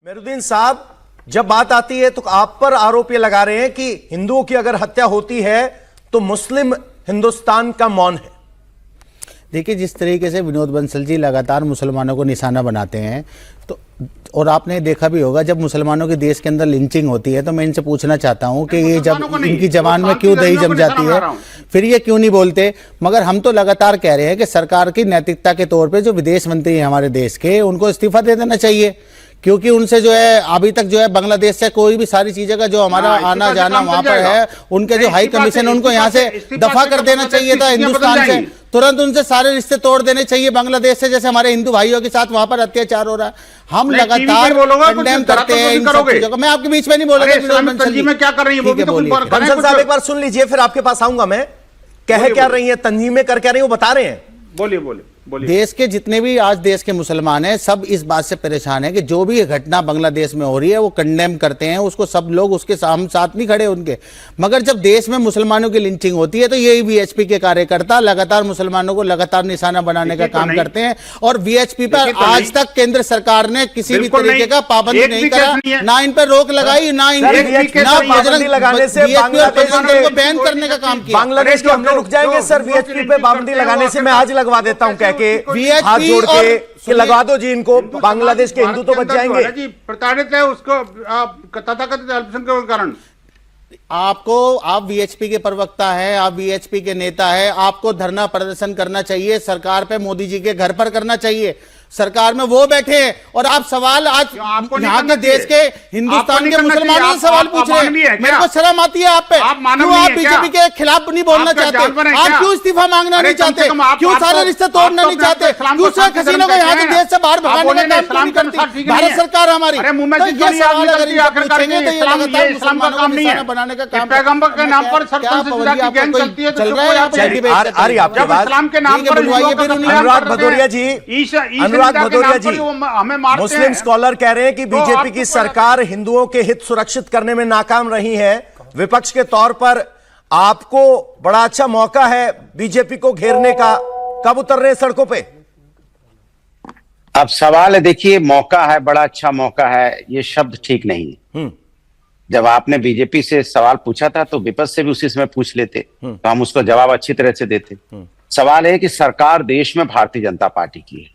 मेहरुद्दीन साहब, जब बात आती है तो आप पर आरोप ये लगा रहे हैं कि हिंदुओं की अगर हत्या होती है तो मुस्लिम हिंदुस्तान का मौन है। देखिए, जिस तरीके से विनोद बंसल जी लगातार मुसलमानों को निशाना बनाते हैं, तो और आपने देखा भी होगा जब मुसलमानों के देश के अंदर लिंचिंग होती है, तो मैं इनसे पूछना चाहता हूं कि ये जब इनकी जबान में क्यों दही जम जाती है, फिर ये क्यों नहीं बोलते। मगर हम तो लगातार कह रहे हैं कि सरकार की नैतिकता के तौर पे जो विदेश मंत्री हैं हमारे देश के, उनको इस्तीफा दे देना चाहिए, क्योंकि उनसे जो है अभी तक जो है बांग्लादेश से कोई भी सारी चीजें का जो हमारा आना जाना वहां पर है, उनके जो हाई कमीशन है उनको यहाँ से दफा कर देना चाहिए था। हिंदुस्तान से तुरंत उनसे सारे रिश्ते तोड़ देने चाहिए बांग्लादेश से, जैसे हमारे हिंदू भाइयों के साथ वहां पर अत्याचार हो रहा है। हम लगातार कंडेम करते हैं इन सब चीजों को। मैं आपके बीच में नहीं बोल रहा, में क्या कर रही है बंसल साहब, एक बार सुन लीजिए, फिर आपके पास आऊंगा मैं। कह क्या रही है, तंजीमें कर क्या रही है, वो बता रहे हैं। बोलिए बोलिए। देश के जितने भी आज देश के मुसलमान हैं, सब इस बात से परेशान है कि जो भी घटना बांग्लादेश में हो रही है वो कंडेम करते हैं उसको, सब लोग उसके हम साथ नहीं खड़े उनके। मगर जब देश में मुसलमानों की लिंचिंग होती है तो यही वीएचपी के कार्यकर्ता लगातार मुसलमानों को लगातार निशाना बनाने का काम करते हैं। और वीएचपी पर आज तक केंद्र सरकार ने किसी भी तरीके का पाबंदी नहीं करा, ना इन पर रोक लगाई, ना पाबंदी लगाने से को बैन करने का काम किया। बांग्लादेश के हमले रुक जाएंगे सर, वीएचपी पे पाबंदी लगाने से। मैं आज लगवा देता हूं कह के, हाथ जोड़ के कि लगा दो जी इनको, बांग्लादेश के हिंदू तो बच जाएंगे। जी प्रताड़ित है उसको तथाकथित अल्पसंख्यकों के कारण। आप वीएचपी के प्रवक्ता हैं, आप वीएचपी के नेता हैं, आपको धरना प्रदर्शन करना चाहिए, सरकार पे मोदी जी के घर पर करना चाहिए। सरकार में वो बैठे हैं और आप सवाल आज यहाँ के देश के हिंदुस्तान के मुसलमानों से सवाल पूछ रहे हैं। मेरे को शर्म आती है आप पे। क्यों आप बीजेपी के खिलाफ नहीं बोलना चाहते? आप क्यों इस्तीफा मांगना नहीं चाहते? क्यों सारे रिश्ते तोड़ना नहीं चाहते? क्यों शेख हसीना को यहाँ के देश से बाहर भगाने का काम नहीं करती भारत सरकार हमारी? तो ये सवाल अगर इनसे पूछेंगे तो ये लगातार मुसलमानों को निशाना बनाने का काम पैगंबर के नाम पर चल रहा है आपके बात। अनुराग भदौरिया जी, अनुराग भदौरिया जी, मुस्लिम स्कॉलर कह रहे हैं कि बीजेपी की सरकार हिंदुओं के हित सुरक्षित करने में नाकाम रही है। विपक्ष के तौर पर आपको बड़ा अच्छा मौका है बीजेपी को घेरने का, कब उतर रहे हैं सड़कों पे? अब सवाल है, देखिए, मौका है, बड़ा अच्छा मौका है, ये शब्द ठीक नहीं है। जब आपने बीजेपी से सवाल पूछा था तो विपक्ष से भी उसी समय पूछ लेते तो हम उसको जवाब अच्छी तरह से देते। सवाल है कि सरकार देश में भारतीय जनता पार्टी की है,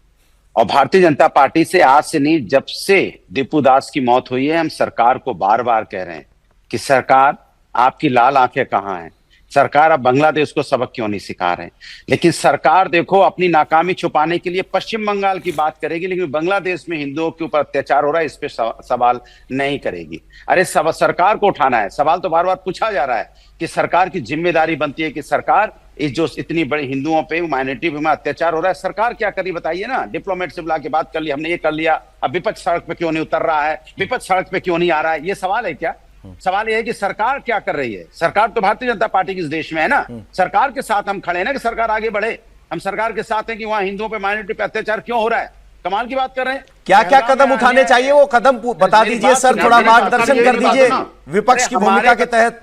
और भारतीय जनता पार्टी से आज से नहीं, जब से दीपू दास की मौत हुई है, हम सरकार को बार बार कह रहे हैं कि सरकार आपकी लाल आंखें कहां हैं? सरकार अब बांग्लादेश को सबक क्यों नहीं सिखा रहे हैं? लेकिन सरकार देखो अपनी नाकामी छुपाने के लिए पश्चिम बंगाल की बात करेगी, लेकिन बांग्लादेश में हिंदुओं के ऊपर अत्याचार हो रहा है इस पे सवाल नहीं करेगी। अरे सरकार को उठाना है, सवाल तो बार बार पूछा जा रहा है कि सरकार की जिम्मेदारी बनती है कि सरकार इस जो इतनी बड़ी हिंदुओं पे, माइनॉरिटी पे अत्याचार हो रहा है, सरकार क्या करी बताइए ना। डिप्लोमेट से बुला के बात कर ली, हमने ये कर लिया, अब विपक्ष सड़क पे क्यों नहीं उतर रहा है, विपक्ष सड़क पे क्यों नहीं आ रहा है? ये सवाल है क्या? सवाल यह है कि सरकार क्या कर रही है। सरकार तो भारतीय जनता पार्टी की इस देश में है ना, सरकार के साथ हम खड़े हैं ना कि सरकार आगे बढ़े। हम सरकार के साथ हैं कि वहां हिंदुओं पे, माइनॉरिटी पे अत्याचार क्यों हो रहा है। कमाल की बात कर रहे हैं। क्या क्या कदम उठाने चाहिए, वो कदम बता दीजिए सर, थोड़ा मार्गदर्शन कर दीजिए विपक्ष की भूमिका के तहत।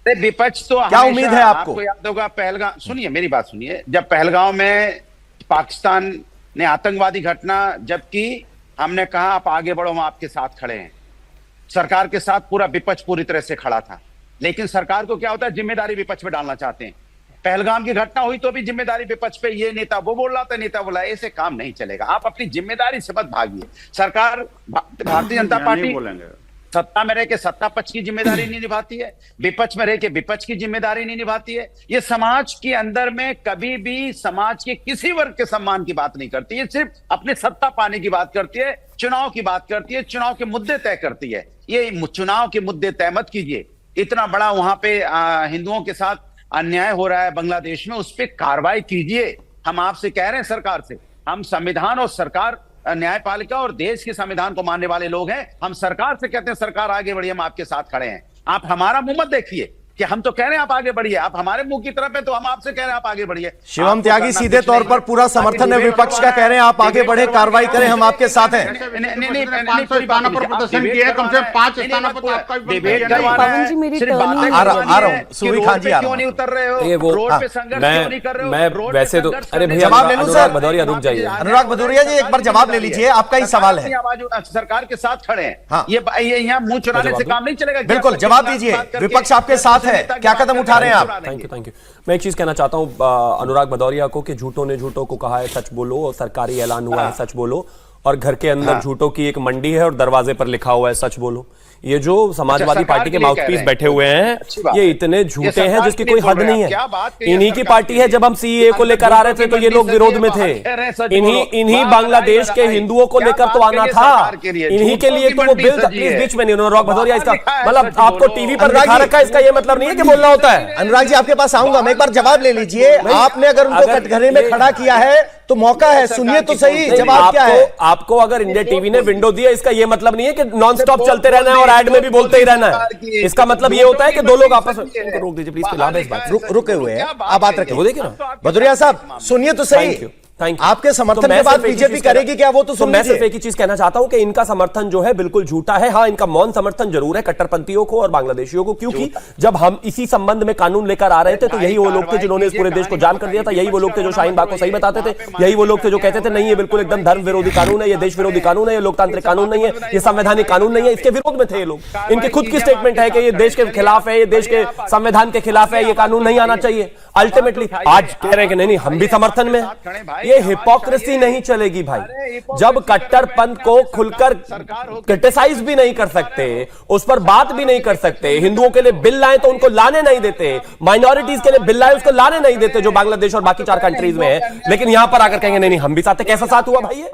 विपक्ष तो क्या उम्मीद है आपको? याद होगा पहलगाम, सुनिए मेरी बात सुनिए, जब पहलगाम में पाकिस्तान ने आतंकवादी घटना जब की, हमने कहा आप आगे बढ़ो, हम आपके साथ खड़े हैं। सरकार के साथ पूरा विपक्ष पूरी तरह से खड़ा था, लेकिन सरकार को क्या होता है, जिम्मेदारी विपक्ष पे डालना चाहते हैं। पहलगाम की घटना हुई तो भी जिम्मेदारी विपक्ष पे, ये नेता वो बोल रहा था, नेता बोला, ऐसे काम नहीं चलेगा। आप अपनी जिम्मेदारी से मत भागिए। सरकार, भारतीय जनता पार्टी सत्ता में रह के सत्ता पक्ष की जिम्मेदारी नहीं निभाती है, विपक्ष में रह के विपक्ष की जिम्मेदारी नहीं निभाती है। ये समाज के अंदर में कभी भी समाज के किसी वर्ग के सम्मान की बात नहीं करती है, सिर्फ अपने सत्ता पाने की बात करती है, चुनाव की बात करती है, चुनाव के मुद्दे तय करती है। ये चुनाव के मुद्दे तय मत कीजिए। इतना बड़ा वहां पे हिंदुओं के साथ अन्याय हो रहा है बांग्लादेश में, उस पर कार्रवाई कीजिए। हम आपसे कह रहे हैं, सरकार से, हम संविधान और सरकार, न्यायपालिका और देश के संविधान को मानने वाले लोग हैं। हम सरकार से कहते हैं सरकार आगे बढ़िए, हम आपके साथ खड़े हैं। आप हमारा मुंह मत देखिए कि हम तो कह रहे हैं आप आगे बढ़िए, आप हमारे मुंह की तरफ है तो हम आपसे कह रहे हैं आप आगे बढ़िए। शिवम त्यागी सीधे तौर पर पूरा समर्थन है विपक्ष का, कह रहे हैं आप आगे बढ़े, कार्रवाई करें, हम आपके साथ हैं। 500 स्थानों पर प्रदर्शन किया है, कम से कम 5 स्थानों पर तो आपका डिबेट विपक्ष करवाना पवन जी, मेरी है, सिर्फ टर्न बातें है। आ रहा करवानी हूं, है सुवी कि खान रोड जी पे आ क्यों रहा नहीं उतर रहे ये हो, वो रोड पे संघर्ष क्यों नहीं कर रहे हो, मैं रोड पे वैसे तो संघर्ष अरे करने भैया जवाब ले लूं अनुराग सर? भदौरिया रुक जाइए। अनुराग भदौरिया जी एक बार जवाब ले लीजिए, आपका ही सवाल है। सरकार के साथ खड़े हैं, हाँ। ये यहाँ मुंह चुराने से काम नहीं चलेगा। बिल्कुल जवाब दीजिए, विपक्ष आपके साथ है, क्या कदम उठा रहे हैं आप? Thank you. मैं एक चीज कहना चाहता हूं अनुराग भदौरिया को कि झूठों ने झूठों को कहा है सच बोलो, और सरकारी ऐलान हुआ है सच बोलो, और घर के अंदर झूठों की एक मंडी है और दरवाजे पर लिखा हुआ है सच बोलो। ये जो समाजवादी पार्टी के माउथपीस बैठे हुए हैं ये इतने झूठे हैं जिसकी कोई हद नहीं है। इन्हीं की पार्टी है, जब हम सीएए को लेकर आ रहे थे तो ये लोग विरोध में थे, इन्हीं बांग्लादेश के हिंदुओं को लेकर तो आना था, इन्हीं के लिए तो वो बिल था। प्लीज बीच में नहीं, अनुराग भदौरिया इसका मतलब आपको टीवी पर दिखा रखा है, इसका ये मतलब नहीं है कि बोलना होता है। अनुराग जी आपके पास आऊंगा मैं, एक बार जवाब ले लीजिए। आपने अगर उनको कटघरे में खड़ा किया है तो मौका है, सुनिए तो सही, जवाब क्या है? आपको अगर इंडिया टीवी ने विंडो दिया, इसका ये मतलब नहीं है कि नॉन स्टॉप चलते रहना है और ऐड में भी बोलते ही रहना है। इसका मतलब ये होता है कि दो लोग आपस में, रोक दीजिए प्लीज, लाभ है इस बात। रुके हुए हैं, आप बात रखिए। वो देखिए ना भदौरिया साहब सुनिए तो सही, थैंक यू। आपके समर्थन के बाद बीजेपी करेगी क्या, वो तो सुन मैं सिर्फ लीजिए। एक ही चीज कहना चाहता हूं कि इनका समर्थन जो है बिल्कुल झूठा है। हाँ, इनका मौन समर्थन जरूर है कट्टरपंथियों को और बांग्लादेशियों को, क्योंकि जब हम इसी संबंध में कानून लेकर आ रहे थे तो यही वो लोग थे जिन्होंने इस पूरे देश को जाम कर दिया था, यही वो लोग थे जो शाहीन बाग को सही बताते थे, यही वो लोग थे जो कहते थे नहीं ये बिल्कुल एकदम धर्म विरोधी कानून है, ये देश विरोधी कानून है, ये लोकतांत्रिक कानून नहीं है, ये संवैधानिक कानून नहीं है। इसके विरोध में थे ये लोग। इनकी खुद की स्टेटमेंट है कि ये देश के खिलाफ है, ये देश के संविधान के खिलाफ है, ये कानून नहीं आना चाहिए। अल्टीमेटली आज कह रहे हैं कि नहीं हम भी समर्थन में हैं। ये हिपोक्रेसी नहीं चलेगी भाई। जब कट्टरपंथ को खुलकर क्रिटिसाइज भी नहीं कर सकते, उस पर बात भी नहीं कर सकते, हिंदुओं के लिए बिल लाए तो उनको लाने नहीं देते, माइनॉरिटीज के लिए बिल लाए उसको लाने नहीं देते जो बांग्लादेश और बाकी 4 कंट्रीज में है, लेकिन यहां पर आकर कहेंगे नहीं हम भी साथ हैं। कैसा साथ हुआ भाई ये?